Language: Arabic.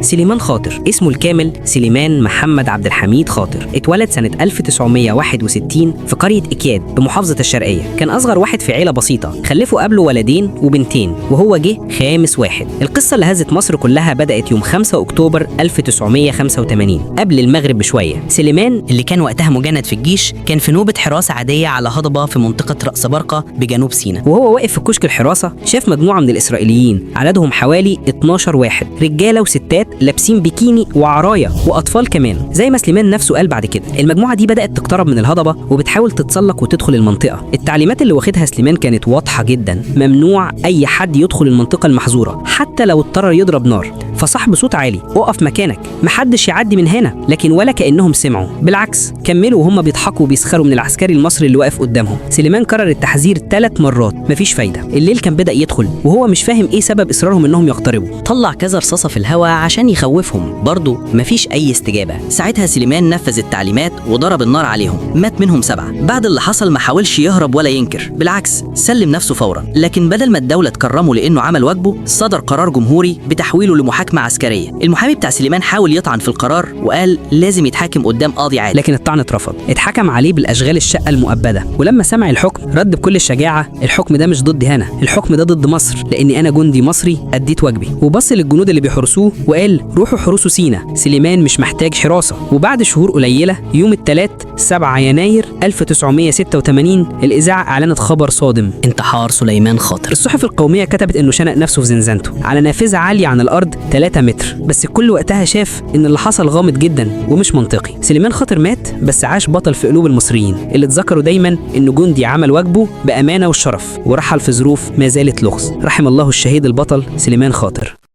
سليمان خاطر اسمه الكامل سليمان محمد عبد الحميد خاطر، اتولد سنة 1961 في قرية إكياد بمحافظة الشرقية. كان أصغر واحد في عيلة بسيطة، خلفوا قبله ولدين وبنتين وهو جه خامس واحد. القصة اللي هزت مصر كلها بدأت يوم 5 أكتوبر 1985 قبل المغرب بشوية. سليمان اللي كان وقتها مجند في الجيش كان في نوبة حراسة عادية على هضبة في منطقة رأس برقة بجنوب سيناء، وهو واقف في كشك الحراسة شاف مجموعة من الإسرائيليين عددهم حوالي 12 واحد، رجالة وستات لابسين بيكيني وعرايا وأطفال كمان. زي ما سليمان نفسه قال بعد كده، المجموعة دي بدأت تقترب من الهضبة وبتحاول تتسلق وتدخل المنطقة. التعليمات اللي واخدها سليمان كانت واضحة جدا، ممنوع أي حد يدخل المنطقة المحظورة حتى لو اضطر يضرب نار. فصاح بصوت عالي: اقف مكانك، محدش يعدي من هنا. لكن ولا كأنهم سمعوا، بالعكس كملوا وهم بيضحكوا وبيسخروا من العسكري المصري اللي واقف قدامهم. سليمان كرر التحذير 3 مرات، مفيش فايدة. الليل كان بدأ يدخل وهو مش فاهم ايه سبب اصرارهم انهم يقتربوا. طلع كذا رصاصة في الهواء عشان يخوفهم، برضه مفيش اي استجابة. ساعتها سليمان نفذ التعليمات وضرب النار عليهم، مات منهم 7. بعد اللي حصل ما حاولش يهرب ولا ينكر، بالعكس سلم نفسه فورا. لكن بدل ما الدولة تكرمه لانه عمل واجبه، صدر قرار جمهوري بتحويله لمحاكمة عسكرية. المحامي بتاع سليمان حاول يطعن في القرار وقال لازم يتحاكم قدام قاضي عادل، لكن الطعن اترفض. اتحكم عليه بالاشغال الشقة المؤبدة. ولما سمع الحكم رد بكل الشجاعة: الحكم ده مش ضدي انا، الحكم ده ضد مصر، لاني انا جندي مصري اديت واجبي. وبص للجنود اللي بيحرسوه وقال: روحوا حرسوا سينا، سليمان مش محتاج حراسة. وبعد شهور قليلة يوم الثلاث 7 يناير 1986 الإذاعة أعلنت خبر صادم: انتحار سليمان خاطر. الصحف القومية كتبت إنه شنق نفسه في زنزانته على نافذة عالية عن الأرض 3 متر. بس الكل وقتها شاف إن اللي حصل غامض جدا ومش منطقي. سليمان خاطر مات، بس عاش بطل في قلوب المصريين اللي اتذكروا دايما إنه جندي عمل واجبه بأمانة والشرف، ورحل في ظروف ما زالت لغز. رحم الله الشهيد البطل سليمان خاطر.